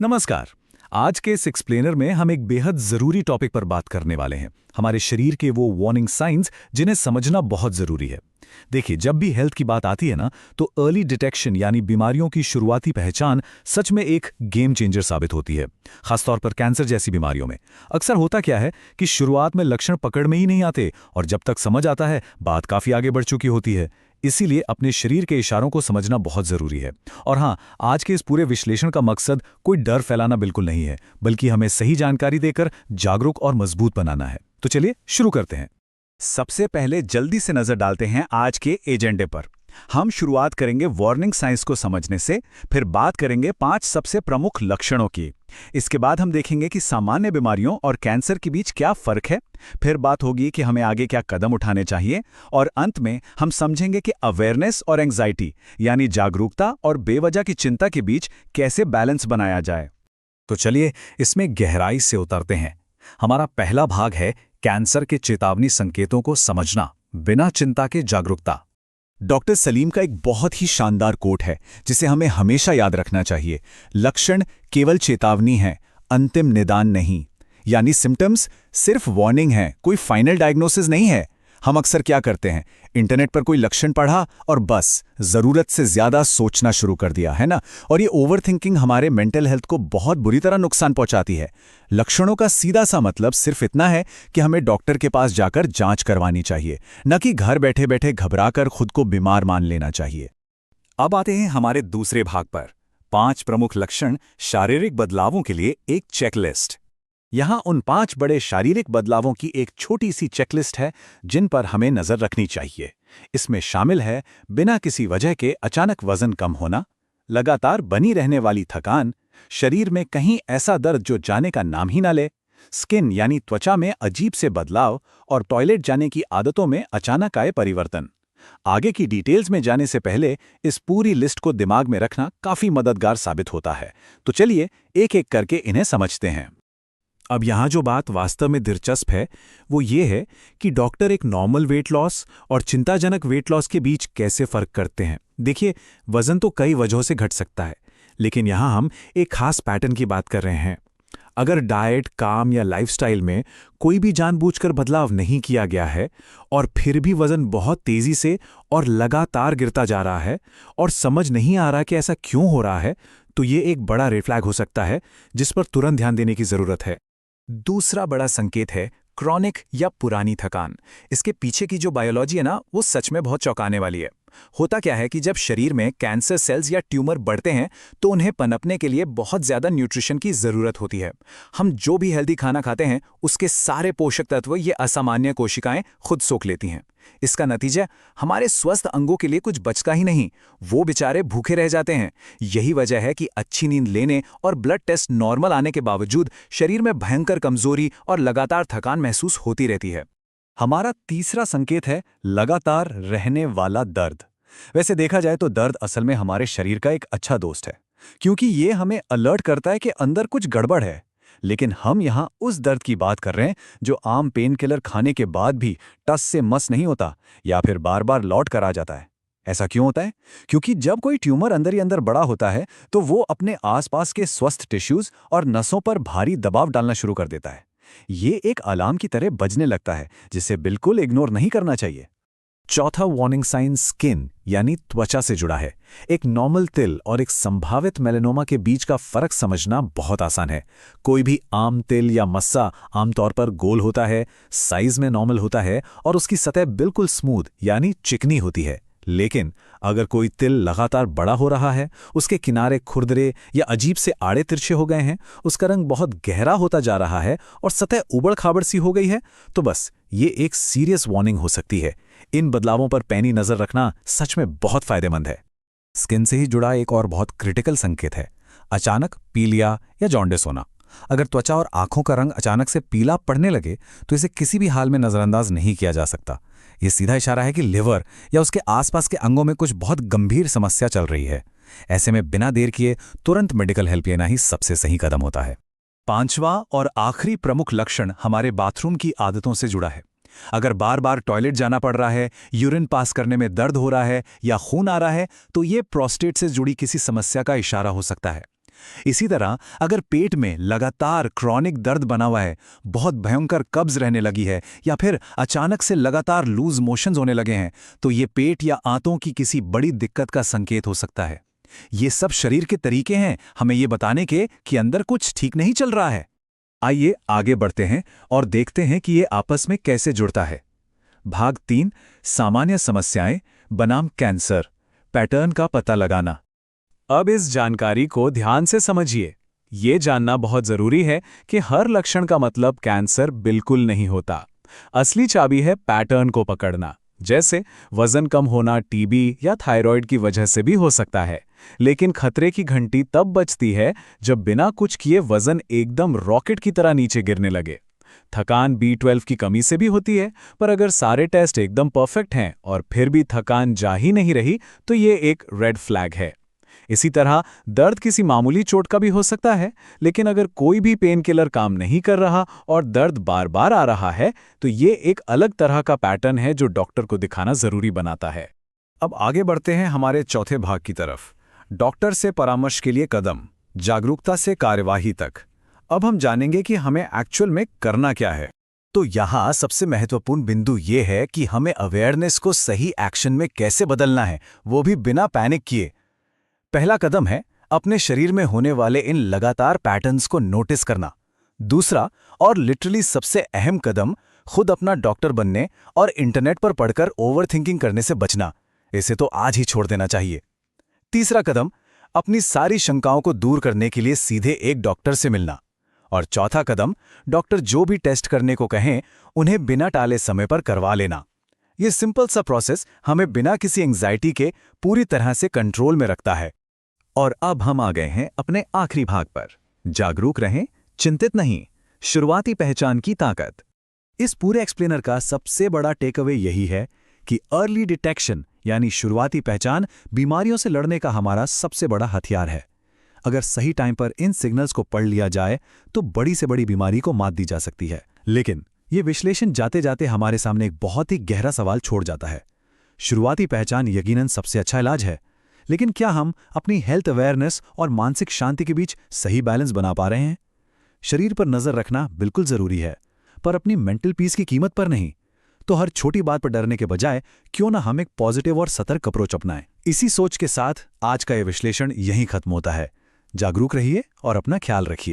नमस्कार। आज के इस एक्सप्लेनर में हम एक बेहद जरूरी टॉपिक पर बात करने वाले हैं, हमारे शरीर के वो वार्निंग साइंस जिन्हें समझना बहुत जरूरी है। देखिए, जब भी हेल्थ की बात आती है ना, तो अर्ली डिटेक्शन यानी बीमारियों की शुरुआती पहचान सच में एक गेम चेंजर साबित होती है, खासतौर पर कैंसर जैसी बीमारियों में। अक्सर होता क्या है कि शुरुआत में लक्षण पकड़ में ही नहीं आते और जब तक समझ आता है बात काफी आगे बढ़ चुकी होती है। इसीलिए अपने शरीर के इशारों को समझना बहुत जरूरी है। और हाँ, आज के इस पूरे विश्लेषण का मकसद कोई डर फैलाना बिल्कुल नहीं है, बल्कि हमें सही जानकारी देकर जागरूक और मजबूत बनाना है। तो चलिए शुरू करते हैं। सबसे पहले जल्दी से नजर डालते हैं आज के एजेंडे पर। हम शुरुआत करेंगे वार्निंग साइंस को समझने से, फिर बात करेंगे 5 सबसे प्रमुख लक्षणों की। इसके बाद हम देखेंगे कि सामान्य बीमारियों और कैंसर के बीच क्या फर्क है, फिर बात होगी कि हमें आगे क्या कदम उठाने चाहिए, और अंत में हम समझेंगे कि अवेयरनेस और एंग्जाइटी यानी जागरूकता और बेवजह की चिंता के बीच कैसे बैलेंस बनाया जाए। तो चलिए इसमें गहराई से उतरते हैं। हमारा पहला भाग है कैंसर के चेतावनी संकेतों को समझना, बिना चिंता के जागरूकता। डॉक्टर सलीम का एक बहुत ही शानदार कोट है जिसे हमें हमेशा याद रखना चाहिए। लक्षण केवल चेतावनी है, अंतिम निदान नहीं। यानी सिम्टम्स सिर्फ वार्निंग है, कोई फाइनल डायग्नोसिस नहीं है। हम अक्सर क्या करते हैं, इंटरनेट पर कोई लक्षण पढ़ा और बस जरूरत से ज्यादा सोचना शुरू कर दिया, है ना। और ये ओवरथिंकिंग हमारे मेंटल हेल्थ को बहुत बुरी तरह नुकसान पहुंचाती है। लक्षणों का सीधा सा मतलब सिर्फ इतना है कि हमें डॉक्टर के पास जाकर जांच करवानी चाहिए, न कि घर बैठे बैठे घबराकर खुद को बीमार मान लेना चाहिए। अब आते हैं हमारे दूसरे भाग पर, 5 प्रमुख लक्षण शारीरिक बदलावों के लिए एक चेकलिस्ट। यहाँ उन 5 बड़े शारीरिक बदलावों की एक छोटी सी चेकलिस्ट है जिन पर हमें नजर रखनी चाहिए। इसमें शामिल है बिना किसी वजह के अचानक वजन कम होना, लगातार बनी रहने वाली थकान, शरीर में कहीं ऐसा दर्द जो जाने का नाम ही ना ले, स्किन यानी त्वचा में अजीब से बदलाव और टॉयलेट जाने की आदतों में अचानक आए परिवर्तन। आगे की डिटेल्स में जाने से पहले इस पूरी लिस्ट को दिमाग में रखना काफी मददगार साबित होता है। तो चलिए एक एक करके इन्हें समझते हैं। अब यहाँ जो बात वास्तव में दिलचस्प है वो ये है कि डॉक्टर एक नॉर्मल वेट लॉस और चिंताजनक वेट लॉस के बीच कैसे फर्क करते हैं। देखिए, वजन तो कई वजहों से घट सकता है, लेकिन यहाँ हम एक खास पैटर्न की बात कर रहे हैं। अगर डाइट, काम या लाइफस्टाइल में कोई भी जानबूझकर बदलाव नहीं किया गया है और फिर भी वजन बहुत तेजी से और लगातार गिरता जा रहा है और समझ नहीं आ रहा कि ऐसा क्यों हो रहा है, तो ये एक बड़ा रेड फ्लैग हो सकता है जिस पर तुरंत ध्यान देने की जरूरत है। दूसरा बड़ा संकेत है क्रॉनिक या पुरानी थकान। इसके पीछे की जो बायोलॉजी है ना, वो सच में बहुत चौंकाने वाली है। होता क्या है कि जब शरीर में कैंसर सेल्स या ट्यूमर बढ़ते हैं तो उन्हें पनपने के लिए बहुत ज्यादा न्यूट्रिशन की जरूरत होती है। हम जो भी हेल्दी खाना खाते हैं उसके सारे पोषक तत्व ये असामान्य कोशिकाएं खुद सोख लेती हैं। इसका नतीजा हमारे स्वस्थ अंगों के लिए कुछ बचता ही नहीं, वो बेचारे भूखे रह जाते हैं। यही वजह है कि अच्छी नींद लेने और ब्लड टेस्ट नॉर्मल आने के बावजूद शरीर में भयंकर कमजोरी और लगातार थकान महसूस होती रहती है। हमारा तीसरा संकेत है लगातार रहने वाला दर्द। वैसे देखा जाए तो दर्द असल में हमारे शरीर का एक अच्छा दोस्त है, क्योंकि ये हमें अलर्ट करता है कि अंदर कुछ गड़बड़ है। लेकिन हम यहाँ उस दर्द की बात कर रहे हैं जो आम पेन किलर खाने के बाद भी टस से मस नहीं होता या फिर बार बार लौट कर आ जाता है। ऐसा क्यों होता है? क्योंकि जब कोई ट्यूमर अंदर ही अंदर बड़ा होता है तो वो अपने आसपास के स्वस्थ टिश्यूज और नसों पर भारी दबाव डालना शुरू कर देता है। ये एक अलार्म की तरह बजने लगता है जिसे बिल्कुल इग्नोर नहीं करना चाहिए। चौथा वार्निंग साइन स्किन यानी त्वचा से जुड़ा है। एक नॉर्मल तिल और एक संभावित मेलेनोमा के बीच का फर्क समझना बहुत आसान है। कोई भी आम तिल या मस्सा आमतौर पर गोल होता है, साइज में नॉर्मल होता है और उसकी सतह बिल्कुल स्मूथ यानी चिकनी होती है। लेकिन अगर कोई तिल लगातार बड़ा हो रहा है, उसके किनारे खुरदरे या अजीब से आड़े तिरछे हो गए हैं, उसका रंग बहुत गहरा होता जा रहा है और सतह उबड़ खाबड़ सी हो गई है, तो बस ये एक सीरियस वार्निंग हो सकती है। इन बदलावों पर पैनी नजर रखना सच में बहुत फायदेमंद है। स्किन से ही जुड़ा एक और बहुत क्रिटिकल संकेत है अचानक पीलिया या जॉन्डिस होना। अगर त्वचा और आंखों का रंग अचानक से पीला पड़ने लगे तो इसे किसी भी हाल में नजरअंदाज नहीं किया जा सकता। ये सीधा इशारा है कि लिवर या उसके आसपास के अंगों में कुछ बहुत गंभीर समस्या चल रही है। ऐसे में बिना देर किए तुरंत मेडिकल हेल्प लेना ही सबसे सही कदम होता है। 5वां और आखिरी प्रमुख लक्षण हमारे बाथरूम की आदतों से जुड़ा है। अगर बार बार टॉयलेट जाना पड़ रहा है, यूरिन पास करने में दर्द हो रहा है या खून आ रहा है, तो ये प्रोस्टेट से जुड़ी किसी समस्या का इशारा हो सकता है। इसी तरह अगर पेट में लगातार क्रॉनिक दर्द बना हुआ है, बहुत भयंकर कब्ज रहने लगी है या फिर अचानक से लगातार लूज मोशंस होने लगे हैं, तो ये पेट या आंतों की किसी बड़ी दिक्कत का संकेत हो सकता है। ये सब शरीर के तरीके हैं हमें ये बताने के कि अंदर कुछ ठीक नहीं चल रहा है। आइए आगे बढ़ते हैं और देखते हैं कि ये आपस में कैसे जुड़ता है। भाग 3, सामान्य समस्याएं बनाम कैंसर, पैटर्न का पता लगाना। अब इस जानकारी को ध्यान से समझिए। ये जानना बहुत जरूरी है कि हर लक्षण का मतलब कैंसर बिल्कुल नहीं होता। असली चाबी है पैटर्न को पकड़ना। जैसे वजन कम होना टीबी या थायराइड की वजह से भी हो सकता है, लेकिन खतरे की घंटी तब बजती है जब बिना कुछ किए वजन एकदम रॉकेट की तरह नीचे गिरने लगे। थकान B12 की कमी से भी होती है, पर अगर सारे टेस्ट एकदम परफेक्ट हैं और फिर भी थकान जा ही नहीं रही, तो ये एक रेड फ्लैग है। इसी तरह दर्द किसी मामूली चोट का भी हो सकता है, लेकिन अगर कोई भी पेन किलर काम नहीं कर रहा और दर्द बार बार आ रहा है, तो ये एक अलग तरह का पैटर्न है जो डॉक्टर को दिखाना जरूरी बनाता है। अब आगे बढ़ते हैं हमारे चौथे भाग की तरफ, डॉक्टर से परामर्श के लिए कदम, जागरूकता से कार्यवाही तक। अब हम जानेंगे कि हमें एक्चुअल में करना क्या है। तो यहाँ सबसे महत्वपूर्ण बिंदु ये है कि हमें अवेयरनेस को सही एक्शन में कैसे बदलना है, वो भी बिना पैनिक किए। पहला कदम है अपने शरीर में होने वाले इन लगातार पैटर्न्स को नोटिस करना। दूसरा और लिटरली सबसे अहम कदम, खुद अपना डॉक्टर बनने और इंटरनेट पर पढ़कर ओवरथिंकिंग करने से बचना। इसे तो आज ही छोड़ देना चाहिए। तीसरा कदम, अपनी सारी शंकाओं को दूर करने के लिए सीधे एक डॉक्टर से मिलना। और चौथा कदम, डॉक्टर जो भी टेस्ट करने को कहें, उन्हें बिना टाले समय पर करवा लेना। ये सिंपल सा प्रोसेस हमें बिना किसी एंग्जाइटी के पूरी तरह से कंट्रोल में रखता है। और अब हम आ गए हैं अपने आखिरी भाग पर, जागरूक रहें, चिंतित नहीं, शुरुआती पहचान की ताकत। इस पूरे एक्सप्लेनर का सबसे बड़ा टेकअवे यही है कि अर्ली डिटेक्शन यानी शुरुआती पहचान बीमारियों से लड़ने का हमारा सबसे बड़ा हथियार है। अगर सही टाइम पर इन सिग्नल्स को पढ़ लिया जाए तो बड़ी से बड़ी बीमारी को मात दी जा सकती है। लेकिन ये विश्लेषण जाते जाते हमारे सामने एक बहुत ही गहरा सवाल छोड़ जाता है। शुरुआती पहचान यकीनन सबसे अच्छा इलाज है, लेकिन क्या हम अपनी हेल्थ अवेयरनेस और मानसिक शांति के बीच सही बैलेंस बना पा रहे हैं? शरीर पर नजर रखना बिल्कुल जरूरी है, पर अपनी मेंटल पीस की कीमत पर नहीं। तो हर छोटी बात पर डरने के बजाय क्यों ना हम एक पॉजिटिव और सतर्क अप्रोच अपनाएं। इसी सोच के साथ आज का यह विश्लेषण यहीं खत्म होता है। जागरूक रहिए और अपना ख्याल रखिए।